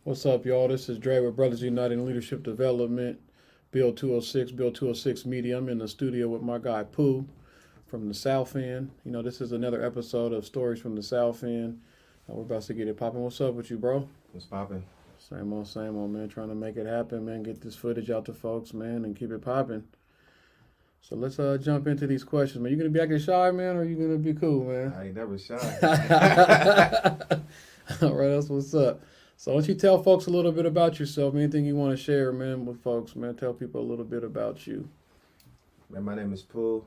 What's up, y'all? This is Dre with Brothers United in Leadership Development, Bill 206, Bill 206 Media. I'm in the studio with my guy Pooh from the South End. This is another episode of Stories from the South End. We're about to get it popping. What's up with you, bro? What's popping? Same old, man. Trying to make it happen, man. Get this footage out to folks, man, and keep it popping. So let's jump into these questions, man. You gonna be acting shy, man, or you gonna be cool, man? I ain't never shy. All right, that's what's up. So why don't you tell folks a little bit about yourself, anything you want to share, man, with folks, man. Tell people a little bit about you. Man, my name is Pooh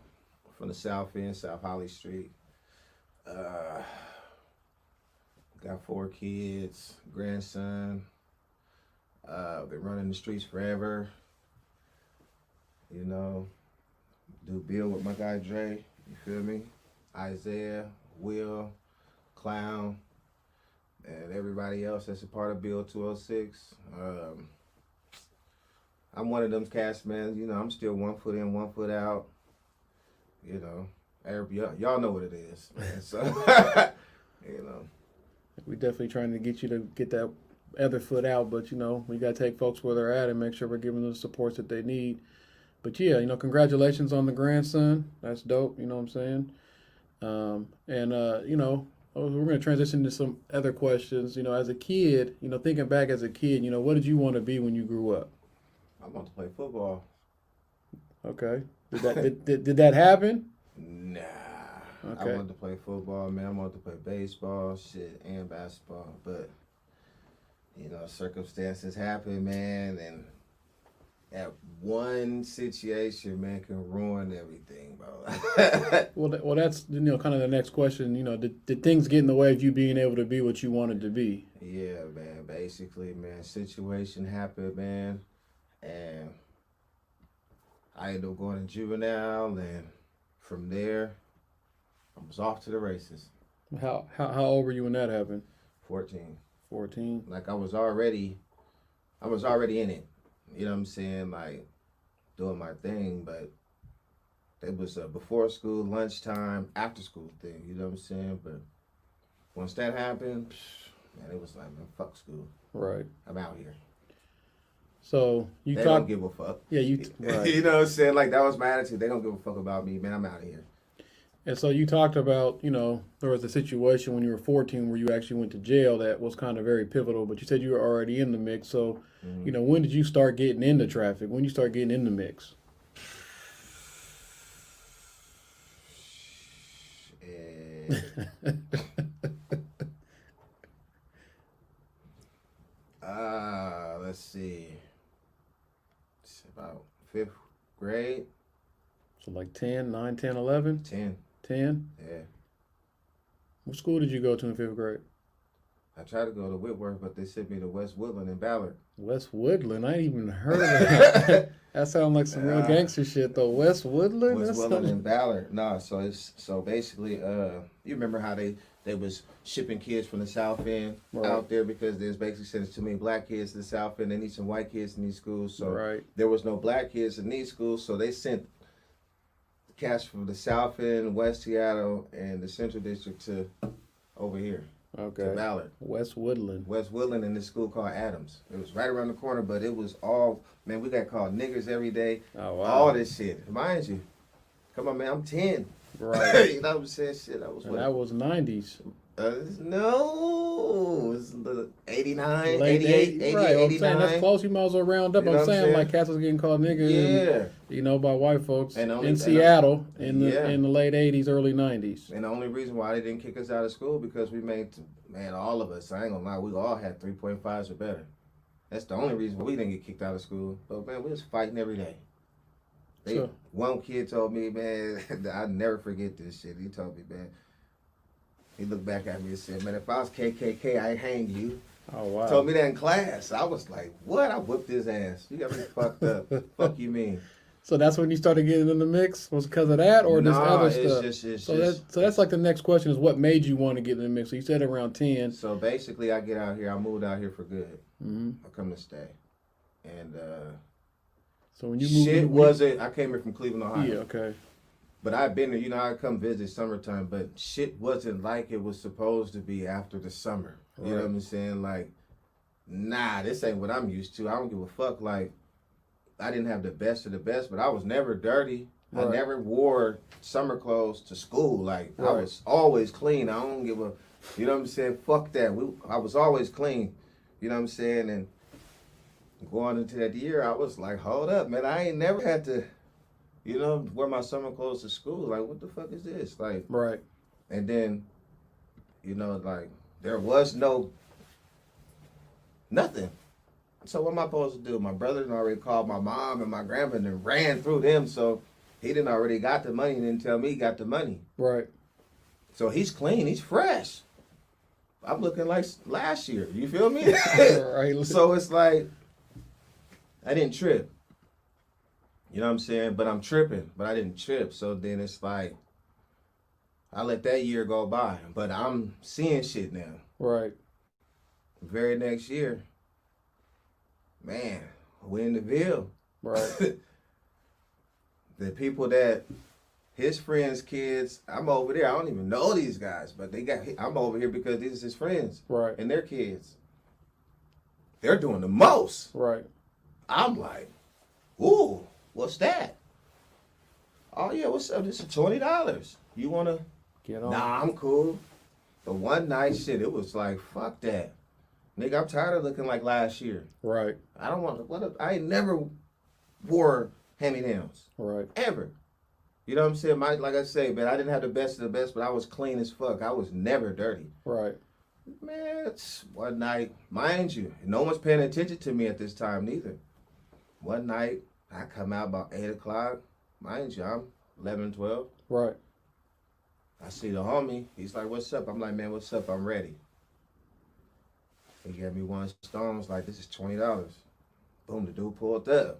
from the South End, South Holly Street. Got 4 kids, grandson. Been running the streets forever. Do Bill with my guy Dre, you feel me? Isaiah, Will, Clown, and everybody else that's a part of Bill 206. I'm one of them cast, man. I'm still 1 foot in, 1 foot out. Y'all know what it is, man. So, We definitely trying to get you to get that other foot out, but we got to take folks where they're at and make sure we're giving them the supports that they need. But yeah, congratulations on the grandson. That's dope. You know what I'm saying? We're going to transition to some other questions. As a kid, thinking back as a kid, what did you want to be when you grew up? I want to play football. Okay. Did that happen? Nah. Okay. I wanted to play football, man. I wanted to play baseball, and basketball. But, circumstances happen, man, and that one situation, man, can ruin everything, bro. Well, that's kind of the next question. Did things get in the way of you being able to be what you wanted to be? Yeah, man. Basically, man, situation happened, man, and I ended up going to juvenile, and from there, I was off to the races. How old were you when that happened? 14. 14. Like I was already in it. You know what I'm saying? Like, doing my thing, but it was a before school, lunchtime, after school thing, you know what I'm saying? But once that happened, man, it was like, man, fuck school. Right. I'm out here. So they don't give a fuck. Yeah, right. You know what I'm saying? Like, that was my attitude. They don't give a fuck about me, man. I'm out of here. And so you talked about, there was a situation when you were 14 where you actually went to jail that was kind of very pivotal, but you said you were already in the mix. So, when did you start getting into traffic? When you start getting in the mix? Let's see. It's about 5th grade. So like 10, 9, 10, 11? 10. 10? Yeah. What school did you go to in 5th grade? I tried to go to Whitworth, but they sent me to West Woodland in Ballard. West Woodland? I ain't even heard of that. That sounds like some real gangster shit, though. West Woodland? West Woodland in Ballard. No, so basically, you remember how they was shipping kids from the South End out there because there's basically sending too many black kids to the South End. They need some white kids in these schools. So there was no black kids in these schools, so they sent cats from the South End, West Seattle, and the Central District to over here. Okay. To Ballard. West Woodland. West Woodland in this school called Adams. It was right around the corner, but it was all, man, we got called niggers every day. Oh, wow. All this shit. Mind you. Come on, man, I'm 10. Right. You know what I'm saying? Shit, that was what? That was 90s. No. It was 89, Late 88, 80, right, 89. I'm saying that's close. You might as well round up. You know I'm saying like cats was getting called niggas. Yeah. By white folks in Seattle in the late 80s, early 90s. And the only reason why they didn't kick us out of school because we made, man, all of us, I ain't gonna lie, we all had 3.5s or better. That's the only reason why we didn't get kicked out of school. But, man, we was fighting every day. One kid told me, man, I'll never forget this shit. He told me, man, he looked back at me and said, man, if I was KKK, I'd hang you. Oh, wow. Told me that in class. I was like, what? I whipped his ass. You got me fucked up. Fuck you mean? So that's when you started getting in the mix? Was it because of that or this other stuff? So that's like the next question is what made you want to get in the mix? So you said around 10. So basically I get out here. I moved out here for good. Mm-hmm. I come to stay. And so when you moved, I came here from Cleveland, Ohio. Yeah, okay. But I've been there, I come visit summertime, but shit wasn't like it was supposed to be after the summer. You know what I'm saying? Like, nah, this ain't what I'm used to. I don't give a fuck. Like, I didn't have the best of the best, but I was never dirty. Right. I never wore summer clothes to school. Like, I Right. was always clean. I don't give a, you know what I'm saying? Fuck that. I was always clean. You know what I'm saying? And going into that year, I was like, hold up, man. I ain't never had to, you know, wear my summer clothes to school. Like, what the fuck is this? Like, Right. and then, you know, like, there was nothing. So what am I supposed to do? My brother done already called my mom and my grandma and ran through them. So he didn't already got the money and didn't tell me he got the money. Right. So he's clean. He's fresh. I'm looking like last year. You feel me? Right. So it's like, I didn't trip. You know what I'm saying? But I'm tripping. But I didn't trip. So then it's like, I let that year go by. But I'm seeing shit now. Right. Very next year, man, we in the Ville. Right. The people that his friends' kids, I'm over there. I don't even know these guys, but I'm over here because these is his friends. Right. And their kids. They're doing the most. Right. I'm like, ooh, what's that? Oh yeah, what's up? This is $20. You wanna? Get on. Nah, I'm cool. But one night, shit, it was like, fuck that. Nigga, I'm tired of looking like last year. Right. I don't want I ain't never wore hand-me-downs. Right. Ever. You know what I'm saying? Like I say, man, I didn't have the best of the best, but I was clean as fuck. I was never dirty. Right. Man, it's one night, mind you, no one's paying attention to me at this time neither. One night, I come out about 8 o'clock. Mind you, I'm 11, 12. Right. I see the homie. He's like, what's up? I'm like, man, what's up? I'm ready. He gave me one stones, like, this is $20. Boom, the dude pulled up.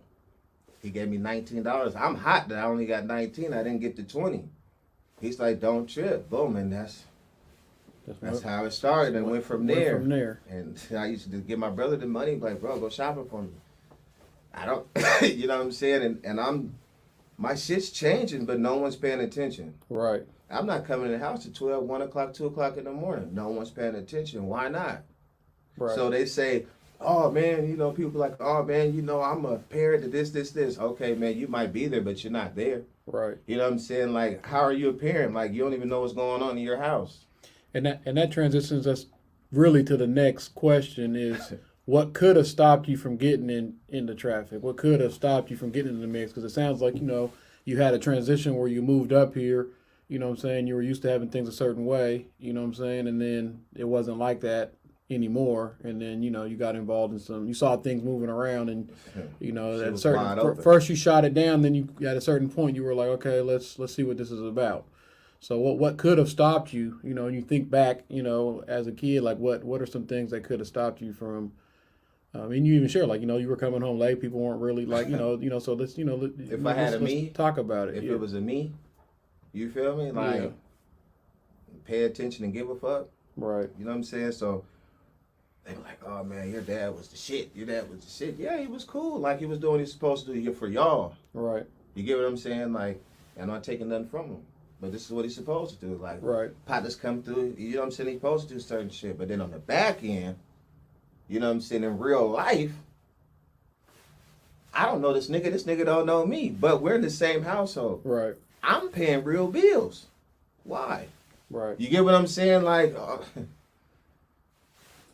He gave me $19. I'm hot that I only got 19. I didn't get the 20. He's like, don't trip. Boom, and that's how it started and went from there. From there. And I used to give my brother the money, like, bro, go shopping for me. I don't, you know what I'm saying? And my shit's changing, but no one's paying attention. Right. I'm not coming in the house at 12, 1 o'clock, 2 o'clock in the morning. No one's paying attention. Why not? Right. So they say, oh, man, you know, people like, oh, man, you know, I'm a parent to this. Okay, man, you might be there, but you're not there. Right. You know what I'm saying? Like, how are you a parent? Like, you don't even know what's going on in your house. And that transitions us really to the next question is what could have stopped you from getting into traffic? What could have stopped you from getting in the mix? Because it sounds like, you know, you had a transition where you moved up here, you know what I'm saying? You were used to having things a certain way, you know what I'm saying? And then it wasn't like that anymore. And then, you know, you got involved in you saw things moving around and, you know, at first you shot it down. Then you, at a certain point, you were like, okay, let's see what this is about. So what could have stopped you, you know, and you think back, you know, as a kid, like what are some things that could have stopped you from, and you even share, like, you know, you were coming home late, people weren't really like, you know, so let's, you know, if I had let's talk about it. If it was a me, you feel me? Like, pay attention and give a fuck. Right. You know what I'm saying? So they were like, oh man, your dad was the shit. Your dad was the shit. Yeah, he was cool. Like, he was doing what he was supposed to do for y'all. Right. You get what I'm saying? Like, I'm not taking nothing from him. But this is what he's supposed to do. Like, right. partners come through, you know what I'm saying? He's supposed to do certain shit. But then on the back end, you know what I'm saying, in real life, I don't know this nigga don't know me. But we're in the same household. Right. I'm paying real bills. Why? Right. You get what I'm saying? Like,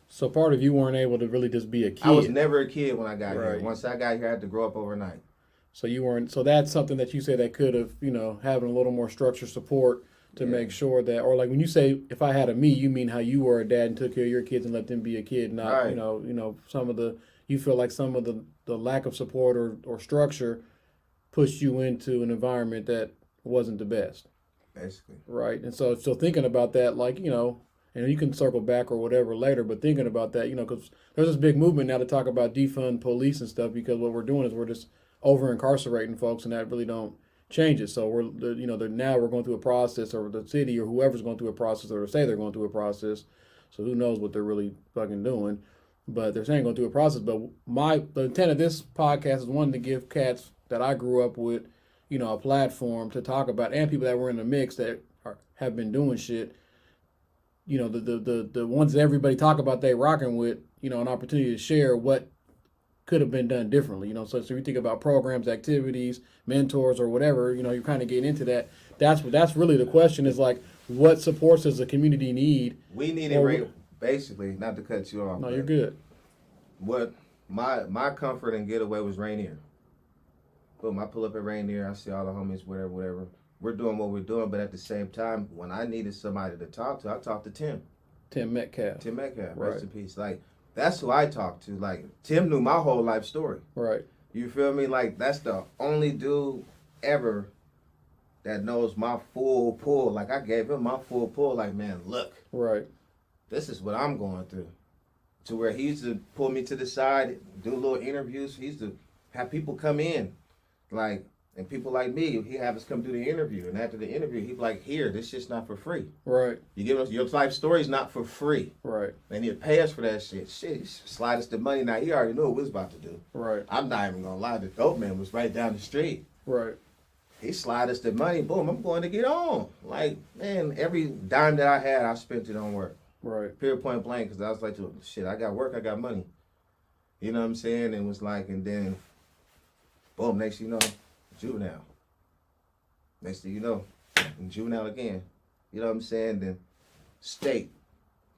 so part of you weren't able to really just be a kid. I was never a kid when I got right. here. Once I got here, I had to grow up overnight. So you weren't. So that's something that you say that could have, you know, having a little more structured support to make sure that, or like when you say, if I had a me, you mean how you were a dad and took care of your kids and let them be a kid, not right. you know some of the, you feel like some of the lack of support or structure pushed you into an environment that wasn't the best. Basically. Right. And so thinking about that, like, you know, and you can circle back or whatever later, but thinking about that, you know, because there's this big movement now to talk about defund police and stuff, because what we're doing is we're just over incarcerating folks, and that really don't change it. So now we're going through a process, or the city or whoever's going through a process, or say they're going through a process. So who knows what they're really fucking doing, but they're saying going through a process. But the intent of this podcast is one, to give cats that I grew up with, you know, a platform to talk about, and people that were in the mix that have been doing shit. You know, the ones that everybody talk about they rocking with, an opportunity to share what could have been done differently. So you think about programs, activities, mentors, or whatever. You're kind of getting into that. That's really the question is like, what supports does the community need? We needed basically, not to cut you off. No, you're good. What my comfort and getaway was Rainier. Boom, I pull up at Rainier, I see all the homies, whatever. We're doing what we're doing, but at the same time, when I needed somebody to talk to, I talked to Tim. Tim Metcalf. Right. Rest in peace. Like, that's who I talked to. Like, Tim knew my whole life story. Right. You feel me? Like, that's the only dude ever that knows my full pull. Like, I gave him my full pull. Like, man, look. Right. This is what I'm going through. To where he used to pull me to the side, do little interviews. He used to have people come in. Like, and people like me, he have us come do the interview. And after the interview, he'd be like, here, this shit's not for free. Right. You give us your life story's not for free. Right. And he'd pay us for that shit. Shit, he slide us the money. Now, he already knew what we was about to do. Right. I'm not even going to lie. The dope man was right down the street. Right. He slide us the money. Boom, I'm going to get on. Like, man, every dime that I had, I spent it on work. Right. Period, point blank. Because I was like, shit, I got work, I got money. You know what I'm saying? And it was like, and then, boom, next thing you know, juvenile. Next thing you know, juvenile again. You know what I'm saying? Then state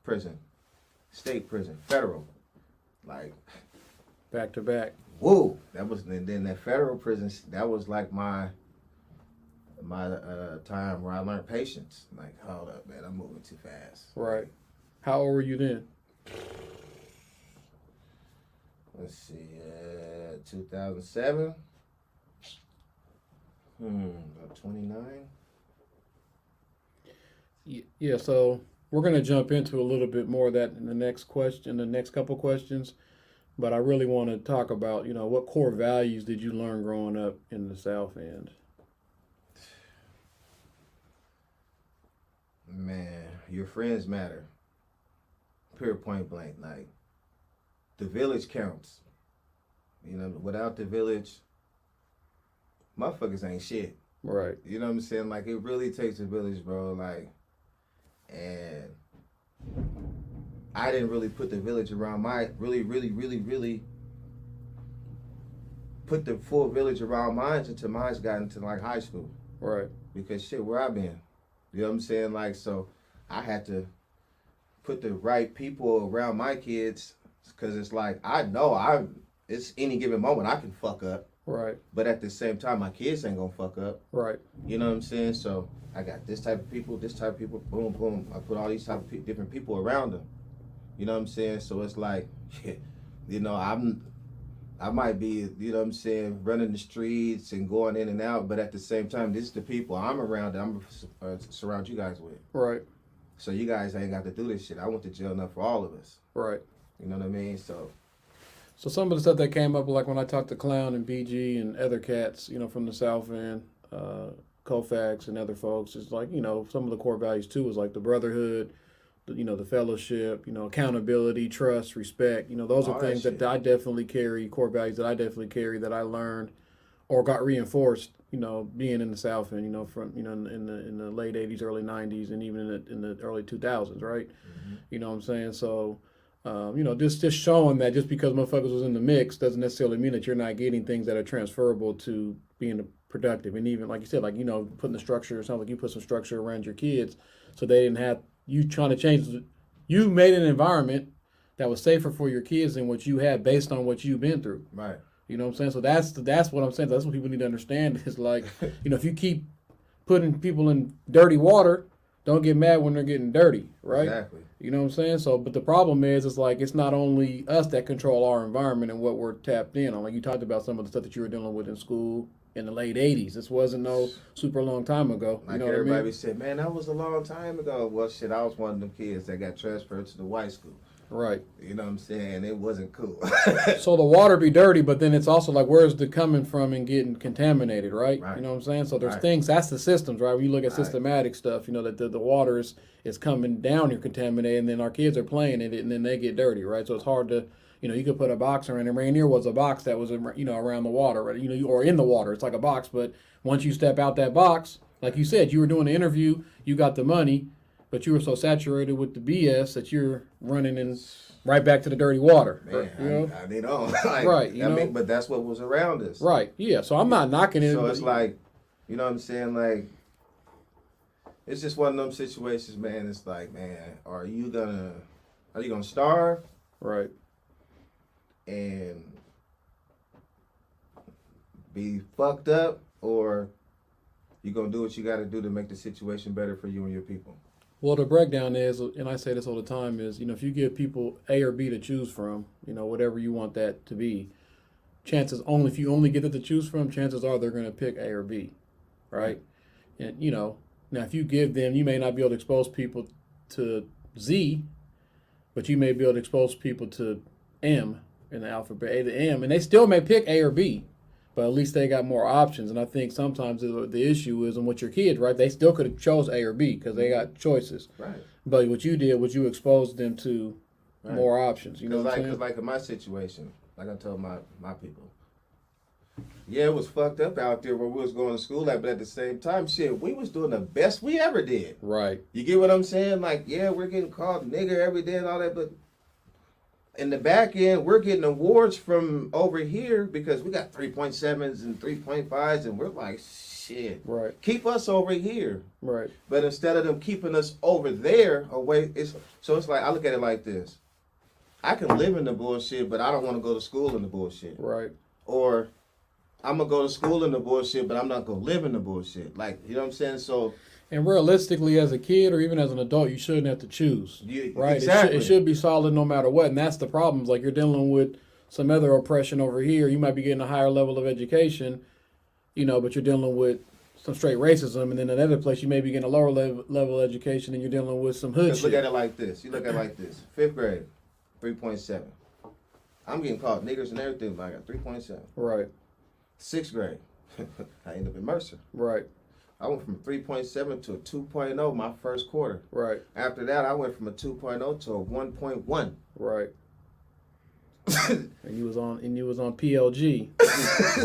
prison, federal. Like, back to back. Whoa. That was, and then that federal prison, that was like my time where I learned patience. Like, hold up, man, I'm moving too fast. Right. How old were you then? Let's see, 2007. About 29. Yeah, so we're going to jump into a little bit more of that in the next couple questions. But I really want to talk about, what core values did you learn growing up in the South End? Man, your friends matter. Period, point blank. Like, the village counts. Without the village, motherfuckers ain't shit. Right. You know what I'm saying? Like, it really takes a village, bro. Like, and I didn't really put the village around really put the full village around mine until mine got into, like, high school. Right. Because, shit, where I been? You know what I'm saying? Like, so I had to put the right people around my kids because it's like, I know it's any given moment I can fuck up. Right. But at the same time, my kids ain't gonna fuck up. Right. You know what I'm saying? So I got this type of people, boom, boom. I put all these type of different people around them. You know what I'm saying? So it's like, I might be, you know what I'm saying, running the streets and going in and out, but at the same time, this is the people I'm around that I'm surround you guys with. Right. So you guys ain't got to do this shit. I went to jail enough for all of us. Right. You know what I mean? So some of the stuff that came up, like when I talked to Clown and BG and other cats, from the South End, Kofax and other folks, it's like, some of the core values too is like the brotherhood, the fellowship, accountability, trust, respect. Those are things that I definitely carry, core values that I definitely carry that I learned or got reinforced, being in the South End, from, in the late 80s, early 90s, and even in the early 2000s, right? Mm-hmm. You know what I'm saying? So, just showing that just because motherfuckers was in the mix doesn't necessarily mean that you're not getting things that are transferable to being productive. And even, like you said, putting the structure, it sounds like you put some structure around your kids so they didn't have, you trying to change, you made an environment that was safer for your kids than what you had based on what you've been through. Right. You know what I'm saying? So that's what I'm saying. That's what people need to understand is like, if you keep putting people in dirty water, don't get mad when they're getting dirty, right? Exactly. You know what I'm saying? So, but the problem is, it's like, it's not only us that control our environment and what we're tapped in on. Like you talked about some of the stuff that you were dealing with in school in the late 80s. This wasn't no super long time ago. Like everybody said, man, that was a long time ago. Well, shit, I was one of them kids that got transferred to the white school. Right. You know what I'm saying? It wasn't cool. So the water be dirty, but then it's also like, where's the coming from and getting contaminated, right? Right. You know what I'm saying? So there's things, that's the systems, right? When you look at systematic stuff, that the water is coming down here contaminated, and then our kids are playing in it, and then they get dirty, right? So it's hard to, you could put a box around it. Rainier was a box that was, around the water, right? Or in the water. It's like a box, but once you step out that box, like you said, you were doing an interview, you got the money, but you were so saturated with the BS that you're running in right back to the dirty water. Man, you know? I need on. Like, right. You know? mean, but that's what was around us. Right. Yeah. So I'm not knocking it. So it's like, you know what I'm saying? Like, it's just one of them situations, man. It's like, man, are you gonna starve? Right. And be fucked up, or you gonna do what you gotta do to make the situation better for you and your people? Well, the breakdown is, and I say this all the time, is, if you give people A or B to choose from, whatever you want that to be, if you only get it to choose from, chances are they're going to pick A or B, right? And, now if you give them, you may not be able to expose people to Z, but you may be able to expose people to M in the alphabet, A to M, and they still may pick A or B, but at least they got more options. And I think sometimes the issue is, and with your kids, right, they still could have chose A or B because they got choices. Right. But what you did was you exposed them to more options. You know what I'm saying? Because like in my situation, like I told my people, yeah, it was fucked up out there where we was going to school at, but at the same time, shit, we was doing the best we ever did. Right. You get what I'm saying? Like, yeah, we're getting called nigger every day and all that, but in the back end, we're getting awards from over here because we got 3.7s and 3.5s, and we're like, shit. Right. Keep us over here. Right. But instead of them keeping us over there away, it's like, I look at it like this. I can live in the bullshit, but I don't want to go to school in the bullshit. Right. Or I'm going to go to school in the bullshit, but I'm not going to live in the bullshit. Like, you know what I'm saying? So. And realistically, as a kid or even as an adult, you shouldn't have to choose. Right? Exactly. It should be solid no matter what. And that's the problem. Like, you're dealing with some other oppression over here. You might be getting a higher level of education, but you're dealing with some straight racism. And then another place, you may be getting a lower level of education and you're dealing with some hood shit. Look at it like this. You look at it like this. 5th grade, 3.7. I'm getting called niggers and everything, but I got 3.7. Right. 6th grade, I ended up in Mercer. Right. I went from 3.7 to a 2.0 my first quarter. Right. After that, I went from a 2.0 to a 1.1. Right. and you was on PLG.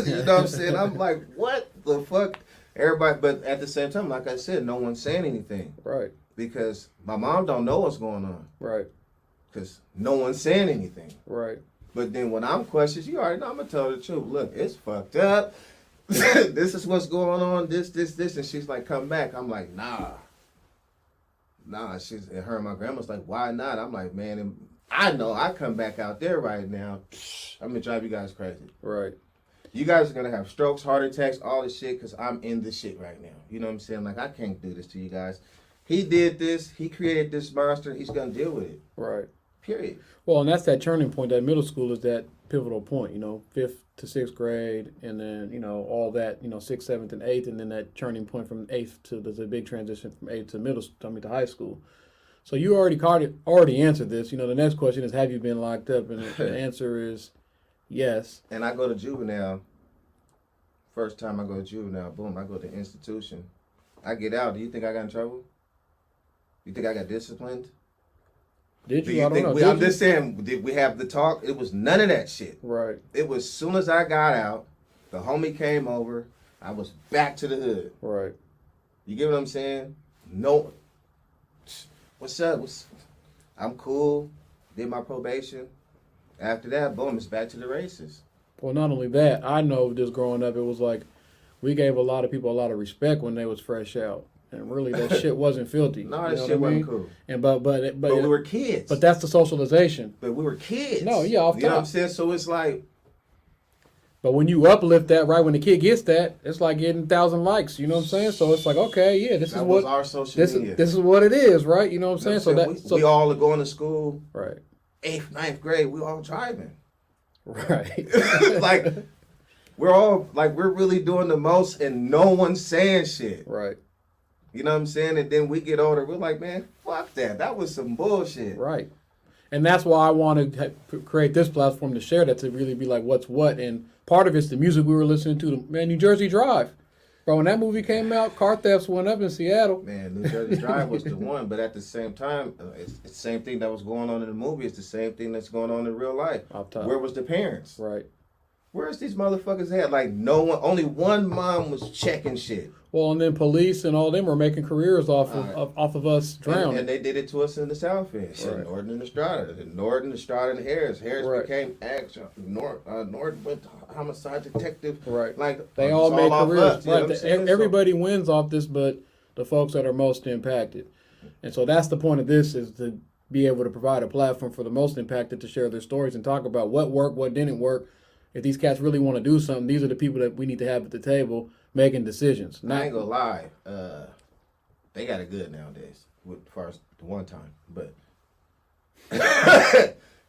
You know what I'm saying? I'm like, what the fuck? Everybody, but at the same time, like I said, no one's saying anything. Right. Because my mom don't know what's going on. Right. Because no one's saying anything. Right. But then when I'm questioned, you already know I'm going to tell the truth. Look, it's fucked up. This is what's going on, this. And she's like, come back. I'm like, nah. And her and my grandma's like, why not? I'm like, man, I know I come back out there right now. I'm going to drive you guys crazy. Right. You guys are going to have strokes, heart attacks, all this shit because I'm in this shit right now. You know what I'm saying? Like, I can't do this to you guys. He did this. He created this monster. He's going to deal with it. Right. Period. Well, and that's that turning point. That middle school is that pivotal point, 5th to 6th grade, and then, all that, 6th, 7th, and 8th, and then that turning point from 8th to, there's a big transition from 8th to high school. So you already answered this. The next question is, have you been locked up? And the answer is yes. And I go to juvenile. First time I go to juvenile, boom, I go to institution. I get out. Do you think I got in trouble? You think I got disciplined? Did you? I don't know. I'm just saying, did we have the talk? It was none of that shit. Right. It was as soon as I got out, the homie came over, I was back to the hood. Right. You get what I'm saying? No. What's up? I'm cool. Did my probation. After that, boom, it's back to the races. Well, not only that, I know just growing up, it was like we gave a lot of people a lot of respect when they was fresh out. And really, that shit wasn't filthy. No, that shit wasn't cool. And but we were kids. But that's the socialization. But we were kids. No, yeah, off top. You know what I'm saying? So it's like. But when you uplift that, right, when the kid gets that, it's like getting 1,000 likes. You know what I'm saying? So it's like, okay, yeah, this is what our social media. This is what it is, right? You know what I'm saying? We all are going to school. Right. 8th, 9th grade, we all driving. Right. Like we're really doing the most, and no one's saying shit. Right. You know what I'm saying? And then we get older, we're like, man, fuck that. That was some bullshit. Right. And that's why I want to create this platform to share that, to really be like, what's what. And part of it's the music we were listening to. Man, New Jersey Drive. Bro, when that movie came out, car thefts went up in Seattle. Man, New Jersey Drive was the one. But at the same time, it's the same thing that was going on in the movie. It's the same thing that's going on in real life. Where was the parents? Right. Where's these motherfuckers at? Like no one, only one mom was checking shit. Well, and then police and all them are making careers off of us drowning. And they did it to us in the South End. Right. Norton and Estrada. Norton, Estrada, and Harris. Harris became Norton went to homicide detective. Right. Like they all made careers. Right. Everybody wins off this, but the folks that are most impacted. And so that's the point of this, is to be able to provide a platform for the most impacted to share their stories and talk about what worked, what didn't work. If these cats really want to do something, these are the people that we need to have at the table making decisions. I ain't gonna lie, they got it good nowadays as far as the one time, but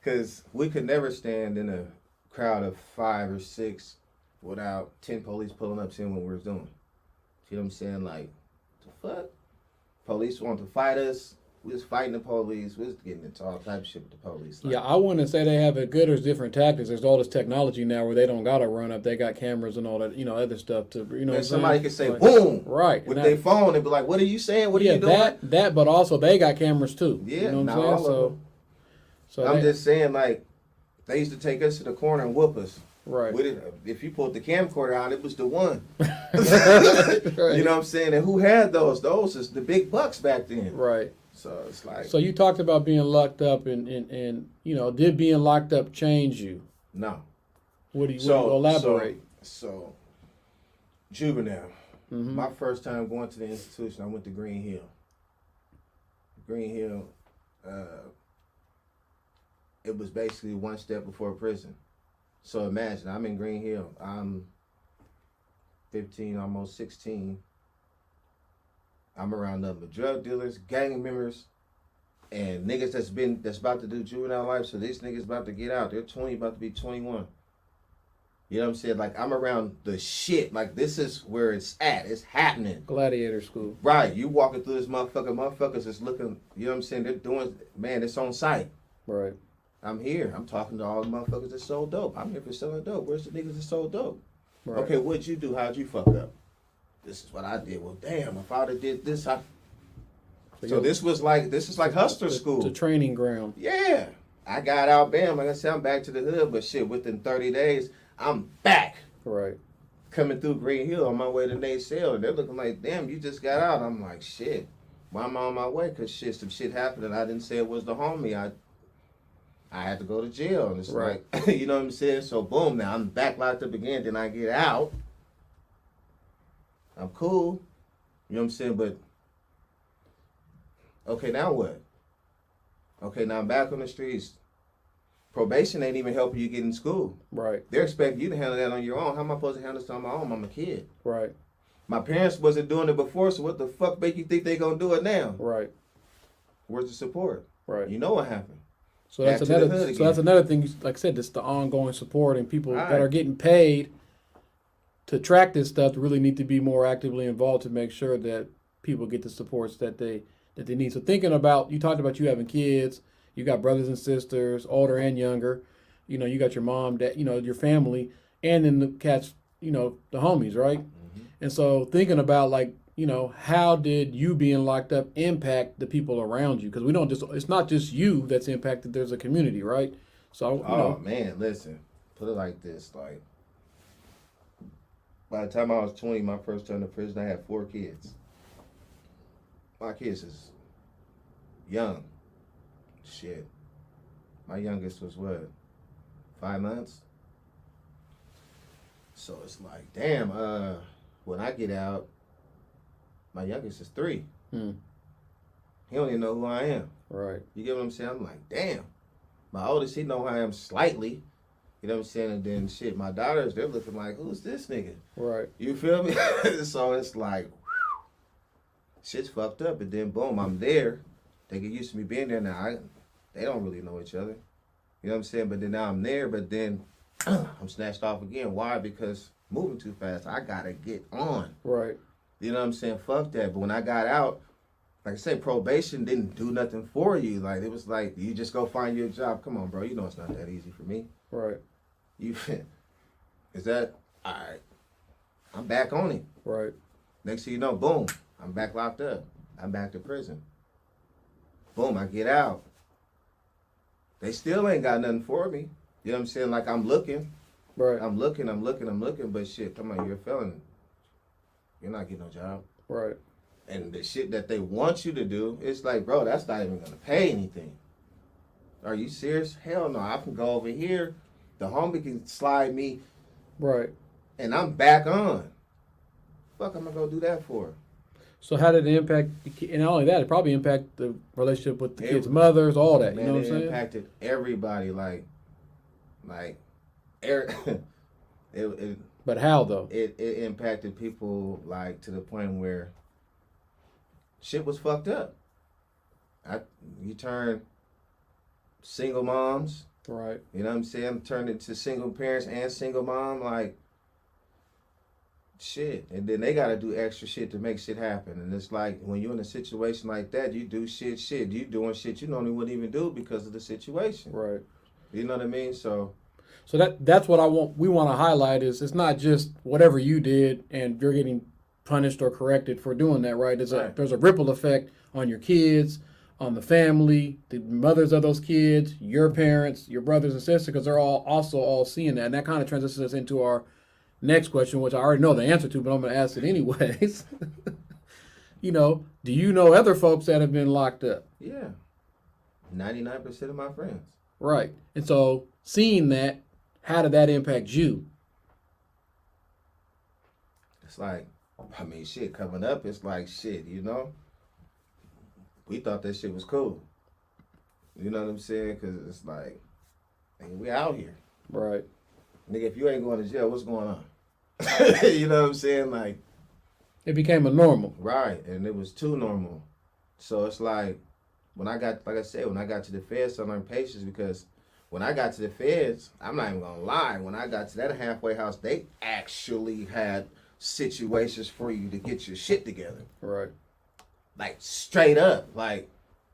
because we could never stand in a crowd of 5 or 6 without 10 police pulling up seeing what we were doing. See what I'm saying? Like, the fuck? Police want to fight us. We was fighting the police. We was getting into all type of shit with the police. Like, yeah, I wouldn't say they have it good. There's different tactics. There's all this technology now where they don't gotta run up. They got cameras and all that, other stuff to, and somebody can say boom, right, with their phone and be like, "What are you saying? What are you doing?" That, but also they got cameras too. Yeah, you know what I'm saying? So I'm just saying, like, they used to take us to the corner and whoop us. Right. If you pulled the camcorder out, it was the one. Right. You know what I'm saying? And who had those? Those is the big bucks back then. Right. So it's like. So you talked about being locked up, and did being locked up change you? No. What do you elaborate? So juvenile. Mm-hmm. My first time going to the institution, I went to Green Hill. Green Hill, it was basically one step before prison. So imagine, I'm in Green Hill. I'm 15, almost 16. I'm around nothing but drug dealers, gang members, and niggas that's about to do juvenile life. So these niggas about to get out. They're 20, about to be 21. You know what I'm saying? Like, I'm around the shit. Like, this is where it's at. It's happening. Gladiator school. Right. You walking through this motherfucker. Motherfuckers is looking, you know what I'm saying? They're doing, man, it's on site. Right. I'm here. I'm talking to all the motherfuckers that sold dope. I'm here for selling dope. Where's the niggas that sold dope? Right. Okay, what'd you do? How'd you fuck up? This is what I did. Well, damn, if I'd have did this, So this is like hustler school. It's a training ground. Yeah. I got out, bam, like I said, I'm back to the hood, but shit, within 30 days, I'm back. Right. Coming through Green Hill on my way to Nate Sale, and they're looking like, damn, you just got out. I'm like, shit, why am I on my way? Because some shit happened, and I didn't say it was the homie. I had to go to jail, and it's right. Like, you know what I'm saying? So boom, now I'm back locked up again. Then I get out. I'm cool. You know what I'm saying? But okay, now what? Okay, now I'm back on the streets. Probation ain't even helping you get in school. Right. They're expecting you to handle that on your own. How am I supposed to handle this on my own? I'm a kid. Right. My parents wasn't doing it before, so what the fuck make you think they gonna do it now? Right. Where's the support? Right. You know what happened. So that's another thing. Like I said, it's the ongoing support, and people that are getting paid to track this stuff really need to be more actively involved to make sure that people get the supports that they need. So thinking about, you talked about you having kids, you got brothers and sisters, older and younger, you got your mom, dad, your family, and then the cats, the homies, right? Mm-hmm. And so thinking about, like, how did you being locked up impact the people around you? Because it's not just you that's impacted, there's a community, right? So, man, listen, put it like this, like, by the time I was 20, my first term in prison, I had 4 kids. My kids is young. Shit. My youngest was what? 5 months? So it's like, damn, when I get out, my youngest is 3. He don't even know who I am. Right. You get what I'm saying? I'm like, damn. My oldest, he know who I am slightly. You know what I'm saying? And then shit, my daughters, they're looking like, who's this nigga? Right. You feel me? So it's like, shit's fucked up. And then boom, I'm there. They get used to me being there now. They don't really know each other. You know what I'm saying? But then now I'm there, but then I'm snatched off again. Why? Because moving too fast. I gotta get on. Right. You know what I'm saying? Fuck that. But when I got out, like I said, probation didn't do nothing for you. Like, it was like, you just go find your job. Come on, bro. You know it's not that easy for me. Right. Is that, all right. I'm back on it. Right. Next thing you know, boom, I'm back locked up. I'm back to prison. Boom, I get out. They still ain't got nothing for me. You know what I'm saying? Like, I'm looking. Right. I'm looking, but shit, come on, you're a felon. You're not getting no job. Right. And the shit that they want you to do, it's like, bro, that's not even gonna pay anything. Are you serious? Hell no, I can go over here. The homie can slide me. Right. And I'm back on. Fuck, I'm gonna go do that for? So how did it impact, and not only that, it probably impacted the relationship with the kids' mothers, all that, Man, you know what I'm saying? It impacted everybody, it But how, though? it impacted people, like, to the point where shit was fucked up. You turn single moms, Right. you know what I'm saying? Turned into single parents and single mom, like, shit. And then they got to do extra shit to make shit happen. And it's like, when you're in a situation like that, you do shit. You doing shit you normally wouldn't even do because of the situation. Right. You know what I mean? So that's what we want to highlight is it's not just whatever you did and you're getting punished or corrected for doing that, right? There's a ripple effect on your kids, on the family, the mothers of those kids, your parents, your brothers and sisters, because they're all seeing that. And that kind of transitions us into our next question, which I already know the answer to, but I'm going to ask it anyways. Do you know other folks that have been locked up? Yeah. 99% of my friends. Right. And so seeing that, how did that impact you? It's like, I mean, shit, coming up, it's like, shit, we thought that shit was cool. You know what I'm saying? Because it's like, nigga, we out here. Right. Nigga, if you ain't going to jail, what's going on? You know what I'm saying? Like, it became a normal. Right, and it was too normal. So it's like, when I got to the feds, I learned patience, because when I got to the feds, I'm not even gonna lie, when I got to that halfway house, they actually had situations for you to get your shit together. Right. Like, straight up. Like,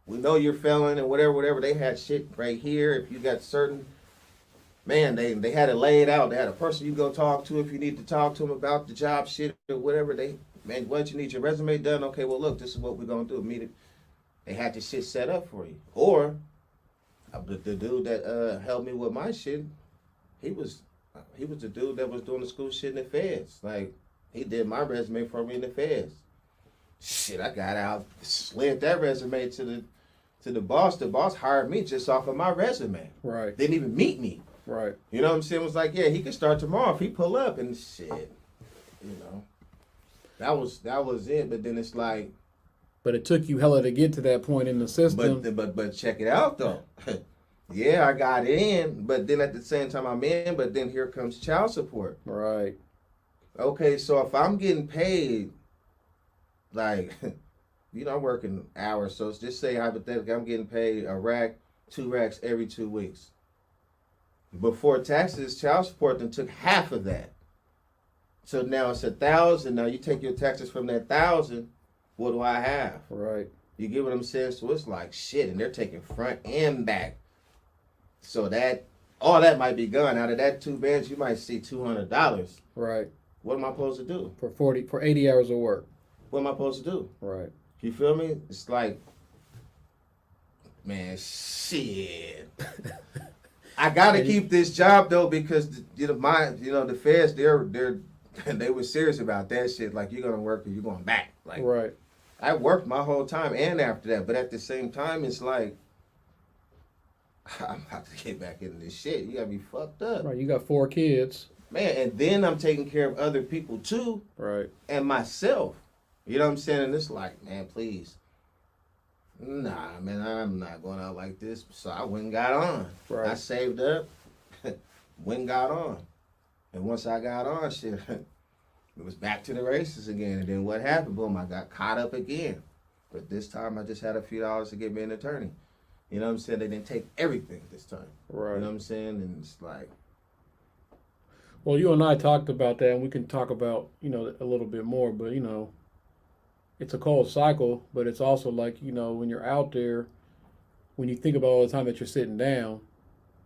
we know you're felon and whatever. They had shit right here. If you got certain, man, they had it laid out. They had a person you go talk to if you need to talk to them about the job shit or whatever. What you need your resume done? Okay, well, look, this is what we're gonna do. Meet it. They had the shit set up for you. Or the dude that helped me with my shit, he was the dude that was doing the school shit in the feds. Like, he did my resume for me in the feds. Shit, I got out, slid that resume to the boss. The boss hired me just off of my resume. Right. Didn't even meet me. Right. You know what I'm saying? It was like, yeah, he can start tomorrow if he pull up and shit. That was it. But then it's like, but it took you hella to get to that point in the system. But check it out though. Yeah, I got in, but then at the same time I'm in, but then here comes child support. Right. Okay, so if I'm getting paid, like, I'm working hours, so just say hypothetically I'm getting paid a rack, 2 racks every 2 weeks. Before taxes, child support then took half of that. So now it's 1,000. Now you take your taxes from that 1,000. What do I have? Right. You get what I'm saying? So it's like shit, and they're taking front and back. So that all that might be gone. Out of that 2 bands, you might see $200. Right. What am I supposed to do? For 80 hours of work. What am I supposed to do? Right. You feel me? It's like, man, shit. I gotta keep this job though, because the feds they were serious about that shit. Like, you're gonna work or you're going back. Like, right. I worked my whole time and after that, but at the same time, it's like, I'm about to get back into this shit. You gotta be fucked up. Right. You got 4 kids. Man, and then I'm taking care of other people too. Right. And myself. You know what I'm saying? And it's like, man, please. Nah, man, I'm not going out like this. So I went and got on. Right. I saved up, went and got on. And once I got on, shit, it was back to the races again. And then what happened? Boom, I got caught up again. But this time I just had a few dollars to get me an attorney. You know what I'm saying? They didn't take everything this time. Right. You know what I'm saying? And it's like, well, you and I talked about that, and we can talk about, a little bit more, but, it's a cold cycle, but it's also like, when you're out there, when you think about all the time that you're sitting down,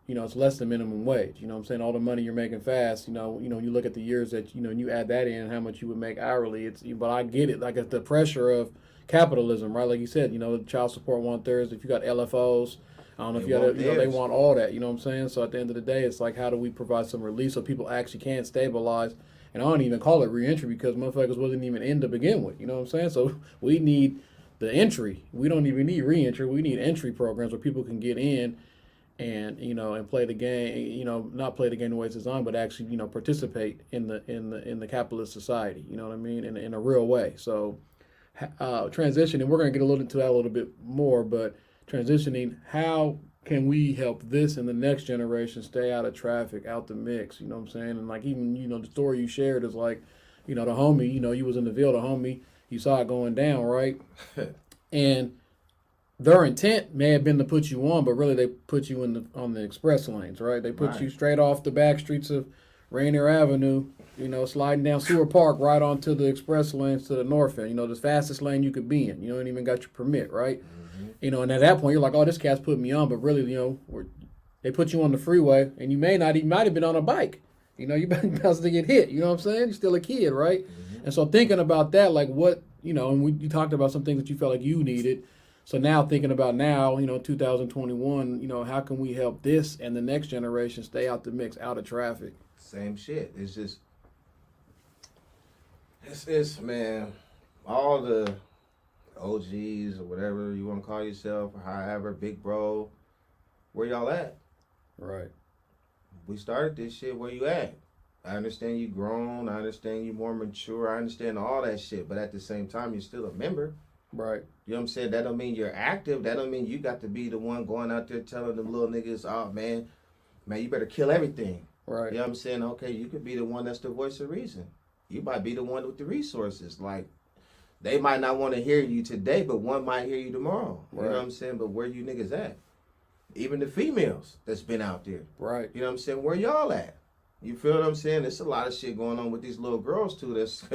it's less than minimum wage. You know what I'm saying? All the money you're making fast, when you look at the years that, and you add that in and how much you would make hourly, but I get it. Like, it's the pressure of capitalism, right? Like you said, the child support 1/3, if you got LFOs, I don't know if They you want had, they theirs. want all that, you know what I'm saying? So at the end of the day, it's like, how do we provide some relief so people actually can stabilize? And I don't even call it reentry because motherfuckers wasn't even in to begin with, you know what I'm saying? So we need the entry. We don't even need reentry. We need entry programs where people can get in and and play the game, not play the game the way it's designed, but actually participate in the capitalist society, you know what I mean, in a real way. So transitioning, we're going to get a little into that a little bit more, but transitioning, how can we help this and the next generation stay out of traffic, out the mix, you know what I'm saying? And like, even the story you shared is like, the homie, you was in the Ville, the homie, you saw it going down, right? And their intent may have been to put you on, but really they put you on the express lanes, right? They put you straight off the back streets of Rainier Avenue, sliding down Seward Park right onto the express lanes to the north end, the fastest lane you could be in. You ain't even got your permit, right? Mm-hmm. And at that point you're like, oh, this cat's putting me on, but really, they put you on the freeway, and you might have been on a bike. You about to get hit. You know what I'm saying? You're still a kid, right? Mm-hmm. And so thinking about that, like what, and you talked about some things that you felt like you needed. So now thinking about 2021, how can we help this and the next generation stay out the mix, out of traffic? Same shit. It's just, it's man, all the OGs or whatever you want to call yourself, or however, big bro, where y'all at? Right. We started this shit, where you at? I understand you grown, I understand you more mature, I understand all that shit, but at the same time, you're still a member. Right. You know what I'm saying? That don't mean you're active. That don't mean you got to be the one going out there telling them little niggas, oh, man, you better kill everything. Right. You know what I'm saying? Okay, you could be the one that's the voice of reason. You might be the one with the resources. Like, they might not want to hear you today, but one might hear you tomorrow. Right. You know what I'm saying? But where you niggas at? Even the females that's been out there. Right. You know what I'm saying? Where y'all at? You feel what I'm saying? There's a lot of shit going on with these little girls, too, that's...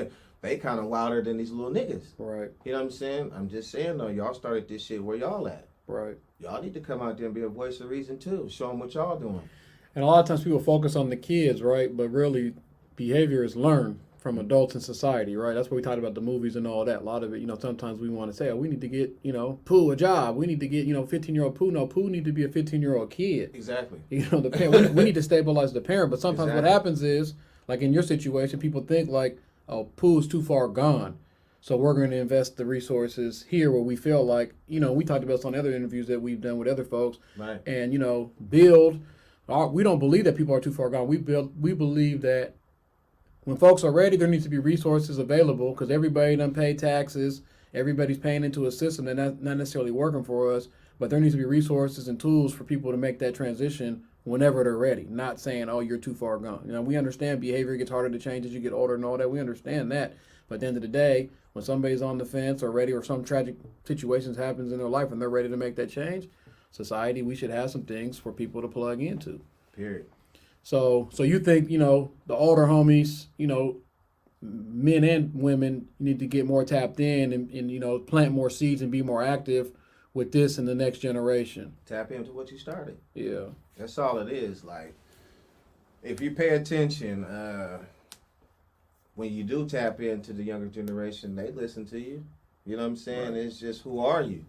They kind of wilder than these little niggas. Right. You know what I'm saying? I'm just saying, though, y'all started this shit, where y'all at? Right. Y'all need to come out there and be a voice of reason, too. Show them what y'all doing. And a lot of times people focus on the kids, right? But really, behavior is learned from adults in society, right? That's what we talked about, the movies and all that. A lot of it, sometimes we want to say, oh, we need to get, Pooh a job. We need to get, 15-year-old Pooh. No, Pooh need to be a 15-year-old kid. Exactly. The parent, we need to stabilize the parent. But sometimes what happens is, like in your situation, people think like, oh, Pooh's too far gone, so we're going to invest the resources here where we feel like, we talked about some other interviews that we've done with other folks, right? And build. We don't believe that people are too far gone. We believe that when folks are ready, there needs to be resources available because everybody done pay taxes. Everybody's paying into a system that's not necessarily working for us, but there needs to be resources and tools for people to make that transition whenever they're ready, not saying, oh, you're too far gone. We understand behavior gets harder to change as you get older and all that. We understand that. But at the end of the day, when somebody's on the fence or ready or some tragic situations happens in their life and they're ready to make that change, society, we should have some things for people to plug into. Period. So you think, the older homies, men and women need to get more tapped in and plant more seeds and be more active with this and the next generation. Tap into what you started. Yeah. That's all it is. Like, if you pay attention, when you do tap into the younger generation, they listen to you. You know what I'm saying? Right. It's just, who are you?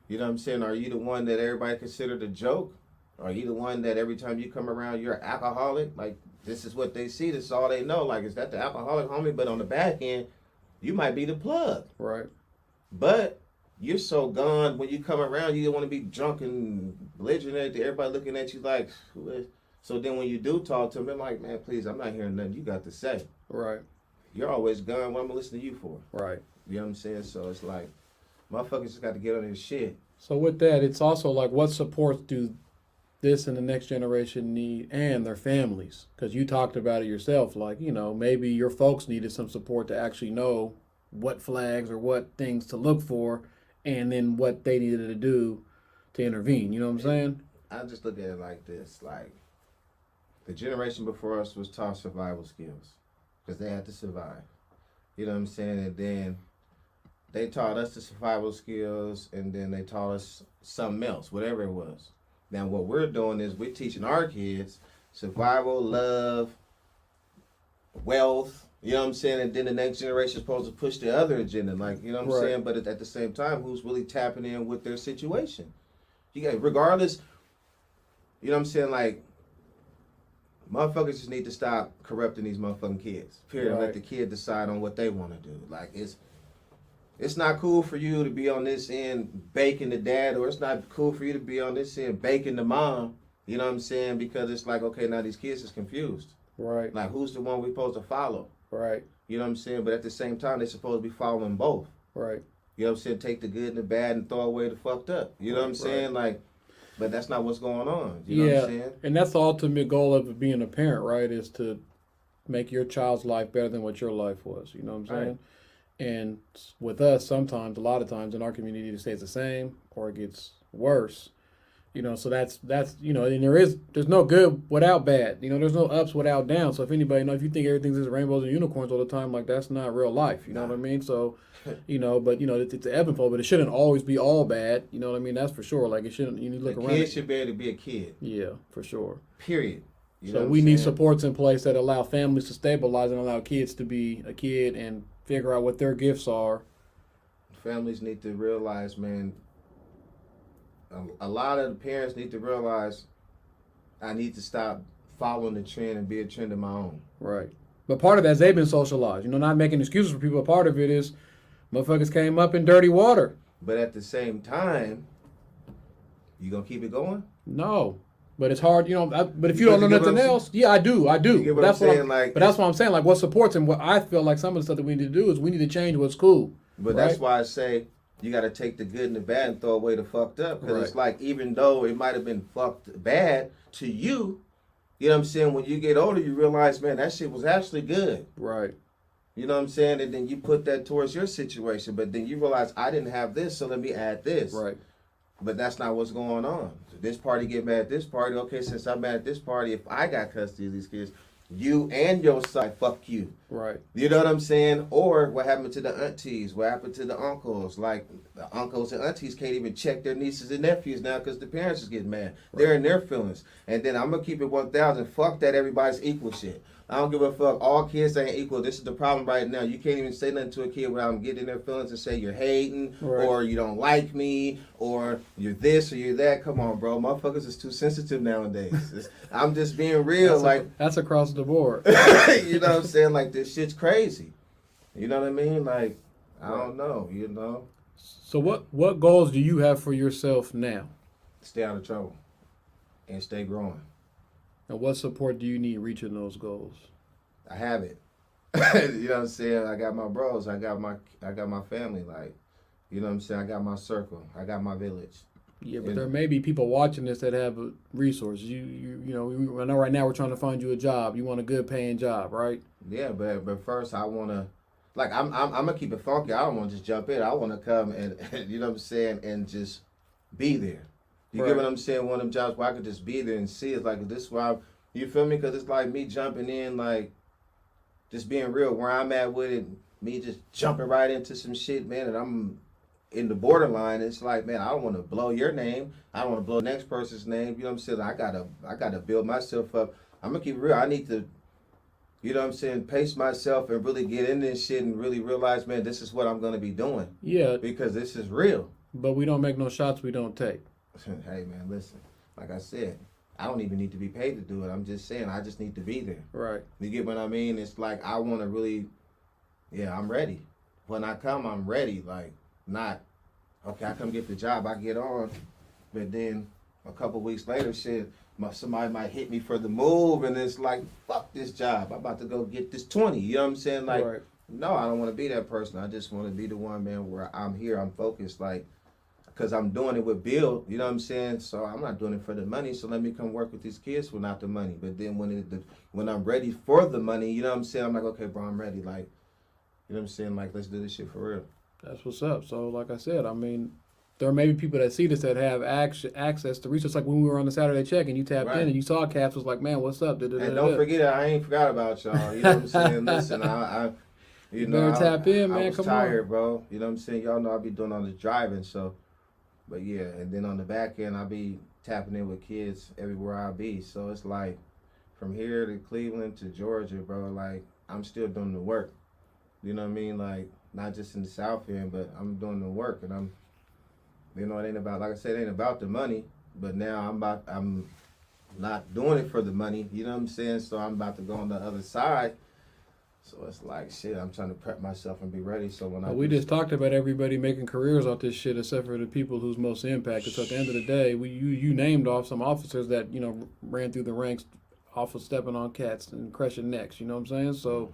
You know what I'm saying? Are you the one that everybody considered a joke? Are you the one that every time you come around, you're an alcoholic? Like, this is what they see. This is all they know. Like, is that the alcoholic homie? But on the back end, you might be the plug. Right. But you're so gone when you come around, you don't want to be drunk and belligerent. Everybody looking at you like, who is? So then when you do talk to them, they're like, man, please, I'm not hearing nothing you got to say. Right. You're always gone. What am I listening to you for? Right. You know what I'm saying? So it's like, motherfuckers just got to get on their shit. So with that, it's also like, what supports do this and the next generation need and their families? Because you talked about it yourself, like, maybe your folks needed some support to actually know what flags or what things to look for and then what they needed to do to intervene. You know what I'm saying? I just look at it like this. Like, the generation before us was taught survival skills because they had to survive. You know what I'm saying? And then they taught us the survival skills, and then they taught us something else, whatever it was. Now, what we're doing is we're teaching our kids survival, love, wealth, you know what I'm saying? And then the next generation is supposed to push the other agenda, like, you know what I'm saying? But at the same time, who's really tapping in with their situation? You got regardless. You know what I'm saying? Like, motherfuckers just need to stop corrupting these motherfucking kids. Period. Right. Let the kid decide on what they want to do. Like, it's not cool for you to be on this end baking the dad, or it's not cool for you to be on this end baking the mom. You know what I'm saying? Because it's like, okay, now these kids is confused. Right. Like, who's the one we supposed to follow? Right. You know what I'm saying? But at the same time, they're supposed to be following both. Right. You know what I'm saying? Take the good and the bad and throw away the fucked up. You know what I'm saying? Like, but that's not what's going on. You know what I'm saying? And that's the ultimate goal of being a parent, right? Is to make your child's life better than what your life was. You know what I'm saying? Right. And with us, sometimes, a lot of times in our community, it stays the same or it gets worse. You know, so that's you know, and there's no good without bad. You know, there's no ups without downs. So if anybody, if you think everything's just rainbows and unicorns all the time, like that's not real life. You know what I mean? So, but it's an ebb and flow, but it shouldn't always be all bad. You know what I mean? That's for sure. Like it shouldn't. You look around. A kid should be able to be a kid. Yeah, for sure. Period. So we need supports in place that allow families to stabilize and allow kids to be a kid and figure out what their gifts are. Families need to realize, man. A lot of the parents need to realize I need to stop following the trend and be a trend of my own. Right. But part of that is they've been socialized. You know, not making excuses for people. Part of it is motherfuckers came up in dirty water. But at the same time, you gonna keep it going? No. But it's hard, but if you don't know nothing else, yeah, I do. You get what I'm saying? But that's what I'm saying. Like what supports and what I feel like some of the stuff that we need to do is we need to change what's cool. But that's why I say you got to take the good and the bad and throw away the fucked up. Because it's like, even though it might have been fucked bad to you, you know what I'm saying? When you get older, you realize, man, that shit was actually good. Right. You know what I'm saying? And then you put that towards your situation. But then you realize, I didn't have this, so let me add this. Right. But that's not what's going on. So this party get mad at this party. Okay, since I'm mad at this party, if I got custody of these kids, you and your side, fuck you. Right. You know what I'm saying? Or what happened to the aunties? What happened to the uncles? Like, the uncles and aunties can't even check their nieces and nephews now because the parents is getting mad. Right. They're in their feelings. And then I'm going to keep it 1,000. Fuck that everybody's equal shit. I don't give a fuck. All kids ain't equal. This is the problem right now. You can't even say nothing to a kid without them getting in their feelings and say you're hating, or you don't like me, or you're this or you're that. Come on, bro. Motherfuckers is too sensitive nowadays. I'm just being real. That's across the board. You know what I'm saying? Like, this shit's crazy. You know what I mean? Like, I don't know, So what goals do you have for yourself now? Stay out of trouble and stay growing. And what support do you need reaching those goals? I have it. You know what I'm saying? I got my bros. I got my family. Like, you know what I'm saying? I got my circle. I got my village. Yeah, but there may be people watching this that have resources. I know right now we're trying to find you a job. You want a good paying job, right? Yeah, but first I want to, like, I'm gonna keep it funky. I don't want to just jump in. I want to come and you know what I'm saying, and just be there. You get what I'm saying? One of them jobs where I could just be there and see it. Like, this is why, you feel me? Because it's like me jumping in, like, just being real where I'm at with it. Me just jumping right into some shit, man, and I'm in the borderline. It's like, man, I don't want to blow your name. I don't want to blow the next person's name. You know what I'm saying? I gotta build myself up. I'm gonna keep it real. I need to, you know what I'm saying, pace myself and really get in this shit and really realize, man, this is what I'm gonna be doing. Yeah. Because this is real. But we don't make no shots we don't take. Hey, man, listen. Like I said, I don't even need to be paid to do it. I'm just saying, I just need to be there. Right. You get what I mean? It's like, I want to really, I'm ready. When I come, I'm ready. Like, not, okay, I come get the job, I get on. But then a couple weeks later, shit, somebody might hit me for the move, and it's like, fuck this job. I'm about to go get this 20. You know what I'm saying? Like, no, I don't want to be that person. I just want to be the one, man, where I'm here, I'm focused, like, because I'm doing it with Bill, you know what I'm saying? So I'm not doing it for the money, so let me come work with these kids for not the money. But then when I'm ready for the money, you know what I'm saying? I'm like, okay, bro, I'm ready. Like, you know what I'm saying? Like, let's do this shit for real. That's what's up. So, like I said, I mean, there may be people that see this that have access to research. Like when we were on the Saturday Check and you tapped in and you saw Caps, was like, man, what's up? And don't forget, I ain't forgot about y'all. You know what I'm saying? Listen, you know, tap in, man. I was tired, bro. You know what I'm saying? Y'all know I be doing all this driving, so. But yeah, and then on the back end, I be tapping in with kids everywhere I be. So it's like, from here to Cleveland to Georgia, bro, like, I'm still doing the work. You know what I mean? Like, not just in the South End, but I'm doing the work, and You know, it ain't about, like I said, it ain't about the money. But now I'm not doing it for the money. You know what I'm saying? So I'm about to go on the other side. So it's like shit. I'm trying to prep myself and be ready. So when We just talked about everybody making careers off this shit, except for the people who's most impacted. So at the end of the day, you named off some officers that ran through the ranks, off of stepping on cats and crushing necks. You know what I'm saying? So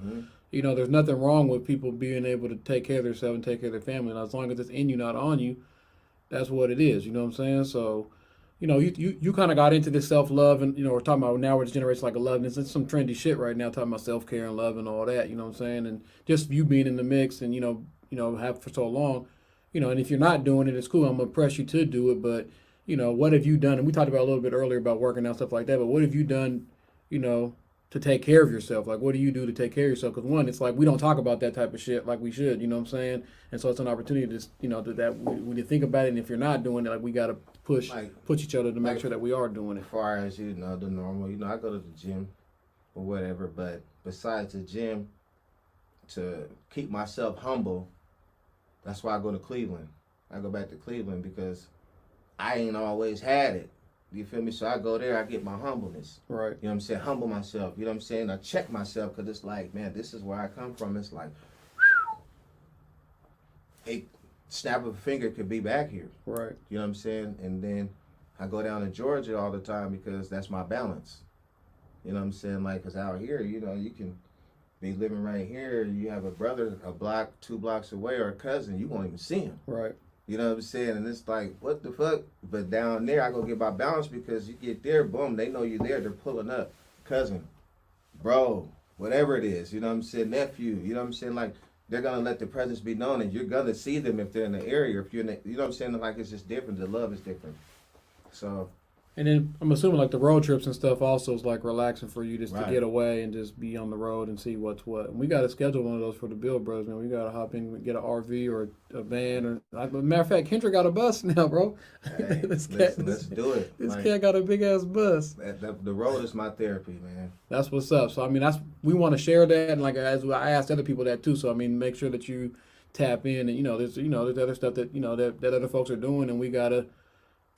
there's nothing wrong with people being able to take care of themselves and take care of their family. And as long as it's in you, not on you, that's what it is. You know what I'm saying? So. You kind of got into this self love, and we're talking about now we're this generation like 11. It's some trendy shit right now, talking about self care and love and all that. You know what I'm saying? And just you being in the mix, and have for so long, And if you're not doing it, it's cool. I'm gonna press you to do it, but what have you done? And we talked about a little bit earlier about working out stuff like that. But what have you done? To take care of yourself. Like, what do you do to take care of yourself? Because one, it's like we don't talk about that type of shit like we should. You know what I'm saying? And so it's an opportunity to when you think about it. And if you're not doing it, like we gotta push each other to make sure that we are doing it. As far as the normal, I go to the gym or whatever. But besides the gym, to keep myself humble, that's why I go to Cleveland. I go back to Cleveland because I ain't always had it. You feel me? So I go there, I get my humbleness. Right. You know what I'm saying? Humble myself. You know what I'm saying? I check myself because it's like, man, this is where I come from. It's like, a snap of a finger could be back here. Right. You know what I'm saying? And then I go down to Georgia all the time because that's my balance. You know what I'm saying? Like, because out here, you can be living right here. You have a brother a block, 2 blocks away, or a cousin. You won't even see him. Right. You know what I'm saying? And it's like, what the fuck? But down there, I go get my balance because you get there, boom, they know you're there. They're pulling up. Cousin, bro, whatever it is. You know what I'm saying? Nephew. You know what I'm saying? Like, they're going to let the presence be known, and you're going to see them if they're in the area. If you're in the, you know what I'm saying? Like, it's just different. The love is different. So. And then I'm assuming like the road trips and stuff also is like relaxing for you just to get away and just be on the road and see what's what. And we got to schedule one of those for the Bill Brothers, man. We got to hop in and get an RV or a van. Or matter of fact, Kendrick got a bus now, bro. Hey, let's do it. This cat got a big ass bus. The road is my therapy, man. That's what's up. So I mean, we want to share that, and like as I asked other people that too. So I mean, make sure that you tap in, and there's other stuff that that other folks are doing, and we gotta.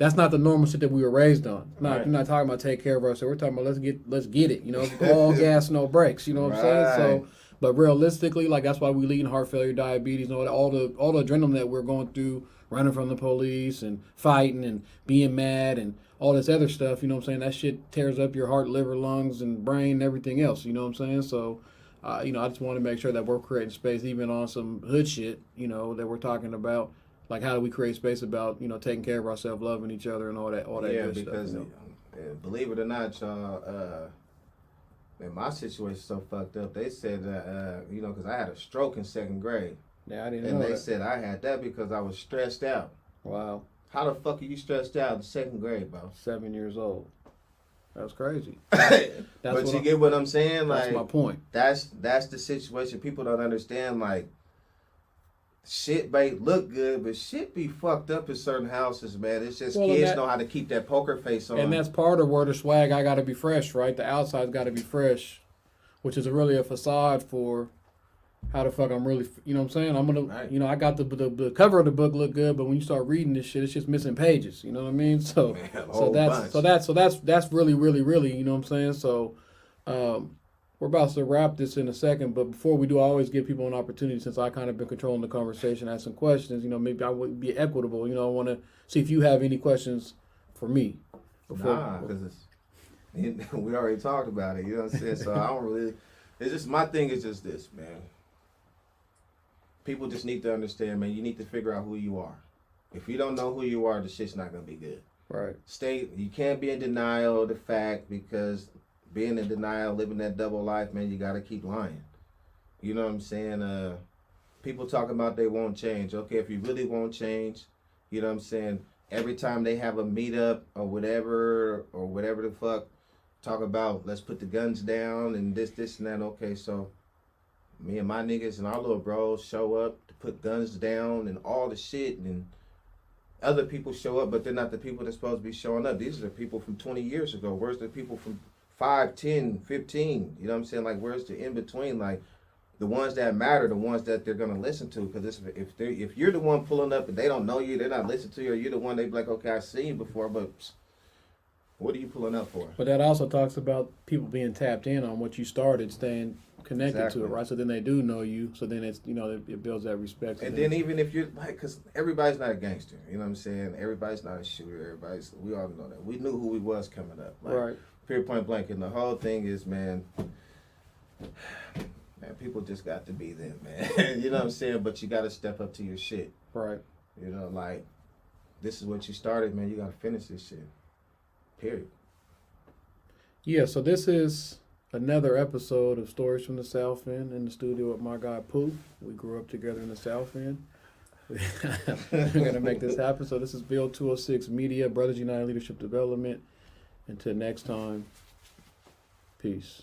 That's not the normal shit that we were raised on. We're not talking about take care of ourselves. We're talking about let's get it. All gas, no brakes. You know what I'm saying? So, but realistically, like that's why we lead in heart failure, diabetes, all the adrenaline that we're going through, running from the police and fighting and being mad and all this other stuff. You know what I'm saying? That shit tears up your heart, liver, lungs, and brain, and everything else. You know what I'm saying? So, I just want to make sure that we're creating space, even on some hood shit. That we're talking about. Like, how do we create space about, taking care of ourselves, loving each other, and all that good stuff. Yeah, because believe it or not, y'all, man, my situation's so fucked up. They said that, because I had a stroke in 2nd grade. Yeah, I didn't know And that. they said I had that because I was stressed out. Wow. How the fuck are you stressed out in 2nd grade, bro? 7 years old. That's crazy. But you get what I'm saying? That's like, my point. That's the situation. People don't understand, like, shit may look good, but shit be fucked up in certain houses, man. It's just kids know how to keep that poker face on. And that's part of where the swag, I got to be fresh, right? The outside's got to be fresh, which is really a facade for how the fuck I'm really, you know what I'm saying? I'm going to, I got the cover of the book look good, but when you start reading this shit, it's just missing pages, you know what I mean? So, man, that's really, really, really, you know what I'm saying? So, we're about to wrap this in a second, but before we do, I always give people an opportunity, since I kind of been controlling the conversation, ask some questions. Maybe I would be equitable. I want to see if you have any questions for me. Because we already talked about it. You know what I'm saying? So I don't really. It's just my thing is just this, man. People just need to understand, man. You need to figure out who you are. If you don't know who you are, the shit's not gonna be good. Right. You can't be in denial of the fact, because being in denial, living that double life, man, you got to keep lying. You know what I'm saying? People talking about they won't change. Okay, if you really won't change, you know what I'm saying? Every time they have a meetup or whatever the fuck, talk about let's put the guns down and this and that. Okay, so me and my niggas and our little bros show up to put guns down and all the shit, and other people show up, but they're not the people that's supposed to be showing up. These are the people from 20 years ago. Where's the people from 5, 10, 15, you know what I'm saying? Like, where's the in-between? Like, the ones that matter, the ones that they're gonna listen to. Because if you're the one pulling up and they don't know you, they're not listening to you, or you're the one they be like, okay, I've seen you before, but what are you pulling up for? But that also talks about people being tapped in on what you started, staying connected Exactly. to it, right? So then they do know you. So then it's, it builds that respect. And then even if you're like, because everybody's not a gangster, you know what I'm saying? Everybody's not a shooter. We all know that. We knew who we was coming up, like, right. Period, point blank. And the whole thing is, man, people just got to be them, man. You know what I'm saying? But you got to step up to your shit. Right. You know, like, this is what you started, man. You got to finish this shit. Period. Yeah, so this is another episode of Stories from the South End in the studio with my guy Pooh. We grew up together in the South End. We're going to make this happen. So this is Bill 206 Media, Brothers United Leadership Development. Until next time, peace.